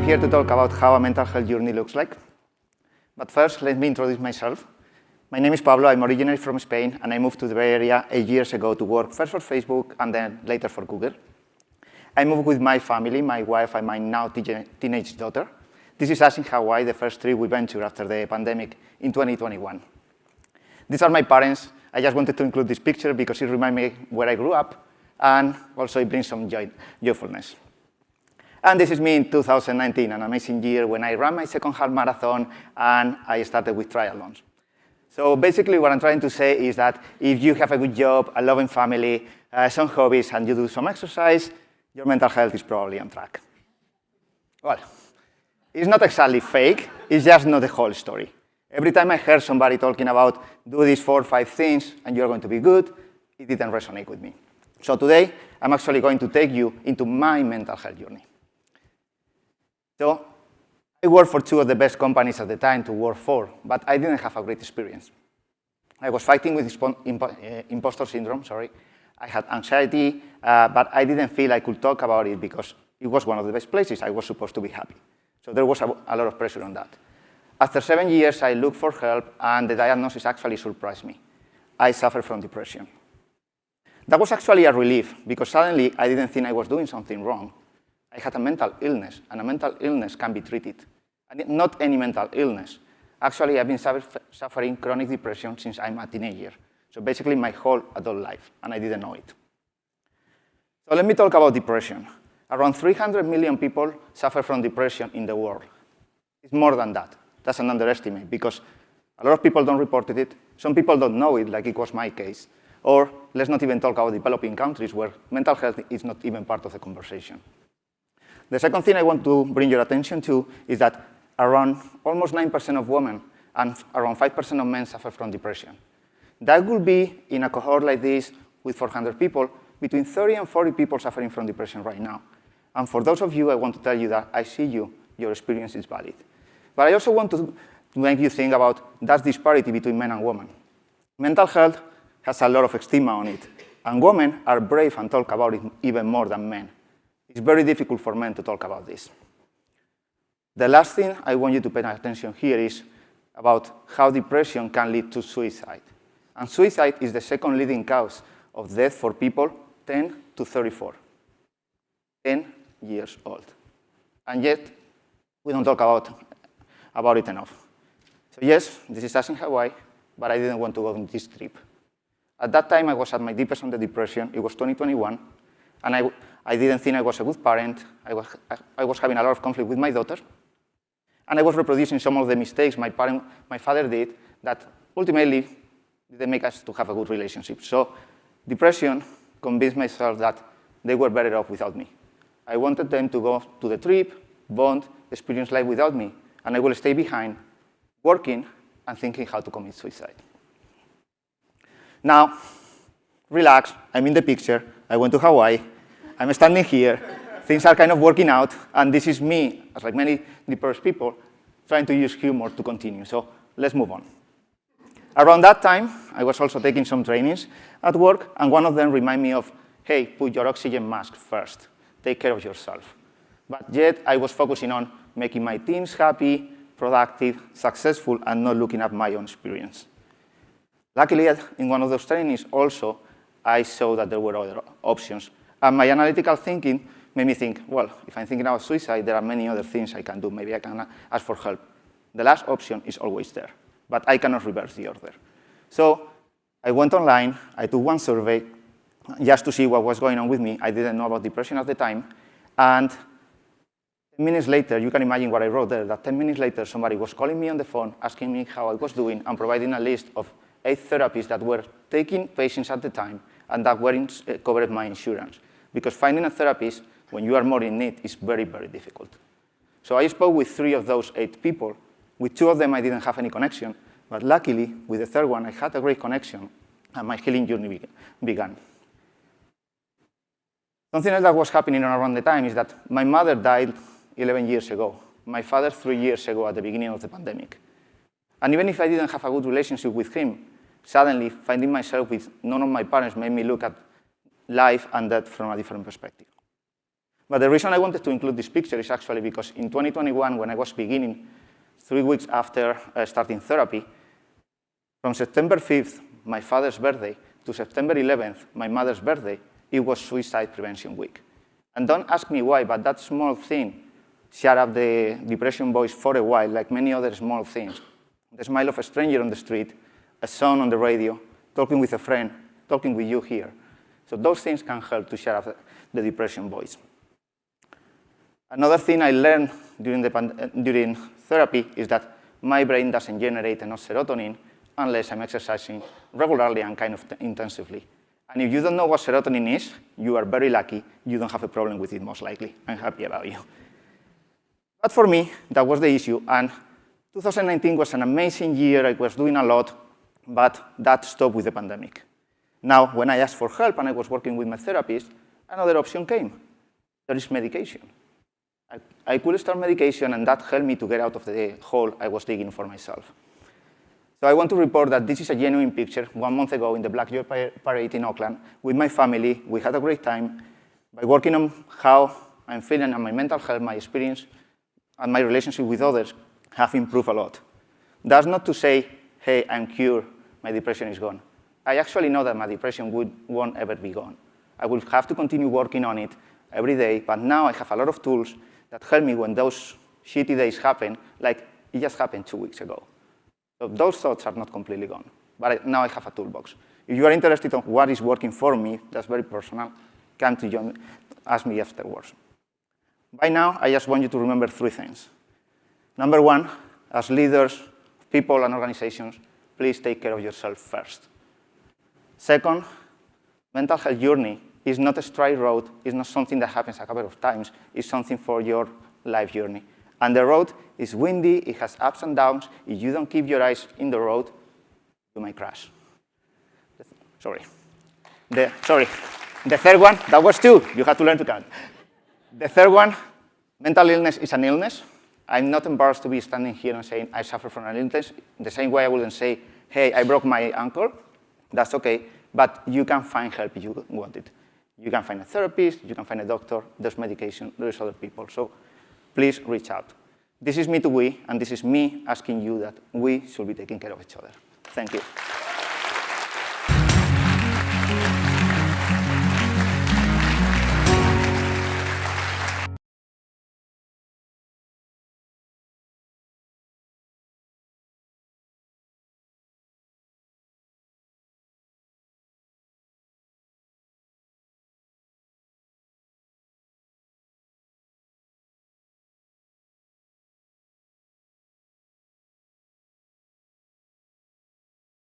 here to talk about how a mental health journey looks like. But first, let me introduce myself. My name is Pablo. I'm originally from Spain, and I moved to the Bay Area 8 years ago to work first for Facebook and then later for Google. I moved with my family, my wife, and my now teenage daughter. This is us in Hawaii, the first trip we ventured after the pandemic in 2021. These are my parents. I just wanted to include this picture because it reminds me where I grew up, and also it brings some joyfulness. And this is me in 2019, an amazing year when I ran my second half marathon and I started with triathlons. So basically what I'm trying to say is that if you have a good job, a loving family, some hobbies, and you do some exercise, your mental health is probably on track. Well, it's not exactly fake, it's just not the whole story. Every time I heard somebody talking about do these 4 or 5 things and you're going to be good, it didn't resonate with me. So today, I'm actually going to take you into my mental health journey. So I worked for 2 of the best companies at the time to work for, but I didn't have a great experience. I was fighting with imposter syndrome, I had anxiety, but I didn't feel I could talk about it because it was one of the best places. I was supposed to be happy. So there was a lot of pressure on that. After 7 years, I looked for help, and the diagnosis actually surprised me. I suffer from depression. That was actually a relief, because suddenly I didn't think I was doing something wrong. I had a mental illness, and a mental illness can be treated. And not any mental illness. Actually, I've been suffering chronic depression since I'm a teenager. So basically my whole adult life, and I didn't know it. So let me talk about depression. Around 300 million people suffer from depression in the world. It's more than that. That's an underestimate, because a lot of people don't report it. Some people don't know it, like it was my case. Or let's not even talk about developing countries where mental health is not even part of the conversation. The second thing I want to bring your attention to is that around almost 9% of women and around 5% of men suffer from depression. That would be, in a cohort like this, with 400 people, between 30 and 40 people suffering from depression right now. And for those of you, I want to tell you that I see you, your experience is valid. But I also want to make you think about that disparity between men and women. Mental health has a lot of stigma on it, and women are brave and talk about it even more than men. It's very difficult for men to talk about this. The last thing I want you to pay attention here is about how depression can lead to suicide. And suicide is the second leading cause of death for people 10 to 34, 10 years old. And yet, we don't talk about it enough. So yes, this is us in Hawaii, but I didn't want to go on this trip. At that time, I was at my deepest on the depression. It was 2021, and I didn't think I was a good parent. I was having a lot of conflict with my daughter, and I was reproducing some of the mistakes my father did that ultimately didn't make us to have a good relationship. So depression convinced myself that they were better off without me. I wanted them to go to the trip, bond, experience life without me, and I will stay behind, working and thinking how to commit suicide. Now, relax, I'm in the picture, I went to Hawaii, I'm standing here, things are kind of working out, and this is me, as like many depressed people, trying to use humor to continue. So let's move on. Around that time, I was also taking some trainings at work, and one of them reminded me of, hey, put your oxygen mask first, take care of yourself. But yet, I was focusing on making my teams happy, productive, successful, and not looking at my own experience. Luckily, in one of those trainings also, I saw that there were other options. And my analytical thinking made me think, well, if I'm thinking about suicide, there are many other things I can do. Maybe I can ask for help. The last option is always there, but I cannot reverse the order. So I went online, I took one survey just to see what was going on with me. I didn't know about depression at the time. And 10 minutes later, you can imagine what I wrote there, that 10 minutes later, somebody was calling me on the phone, asking me how I was doing, and providing a list of 8 therapists that were taking patients at the time and that weren't covered my insurance. Because finding a therapist when you are more in need is very, very difficult. So I spoke with 3 of those 8 people. With 2 of them, I didn't have any connection. But luckily, with the third one, I had a great connection, and my healing journey began. Something else that was happening around the time is that my mother died 11 years ago. My father 3 years ago at the beginning of the pandemic. And even if I didn't have a good relationship with him, suddenly finding myself with none of my parents made me look at life and death from a different perspective. But the reason I wanted to include this picture is actually because in 2021, when I was beginning, 3 weeks after starting therapy, from September 5th, my father's birthday, to September 11th, my mother's birthday, it was Suicide Prevention Week. And don't ask me why, but that small thing shut up the depression voice for a while, like many other small things. The smile of a stranger on the street, a song on the radio, talking with a friend, talking with you here. So those things can help to shut up the depression voice. Another thing I learned during therapy is that my brain doesn't generate enough serotonin unless I'm exercising regularly and kind of intensively. And if you don't know what serotonin is, you are very lucky. You don't have a problem with it, most likely. I'm happy about you. But for me, that was the issue. And 2019 was an amazing year. I was doing a lot, but that stopped with the pandemic. Now, when I asked for help and I was working with my therapist, another option came. There is medication. I could start medication, and that helped me to get out of the hole I was digging for myself. So I want to report that this is a genuine picture 1 month ago in the Black Joy Parade in Oakland with my family. We had a great time by working on how I'm feeling and my mental health, my experience, and my relationship with others have improved a lot. That's not to say, hey, I'm cured, my depression is gone. I actually know that my depression won't ever be gone. I will have to continue working on it every day, but now I have a lot of tools that help me when those shitty days happen, like it just happened 2 weeks ago. So those thoughts are not completely gone, but now I have a toolbox. If you are interested in what is working for me, that's very personal, come to join, ask me afterwards. By now, I just want you to remember 3 things. Number 1, as leaders, people and organizations, please take care of yourself first. Second, mental health journey is not a straight road. It's not something that happens a couple of times. It's something for your life journey. And the road is windy. It has ups and downs. If you don't keep your eyes in the road, you might crash. The third one, that was 2. You have to learn to count. The third one, mental illness is an illness. I'm not embarrassed to be standing here and saying I suffer from an illness. The same way I wouldn't say, hey, I broke my ankle. That's OK. But you can find help if you want it. You can find a therapist. You can find a doctor. There's medication. There's other people. So please reach out. This is me to we, and this is me asking you that we should be taking care of each other. Thank you.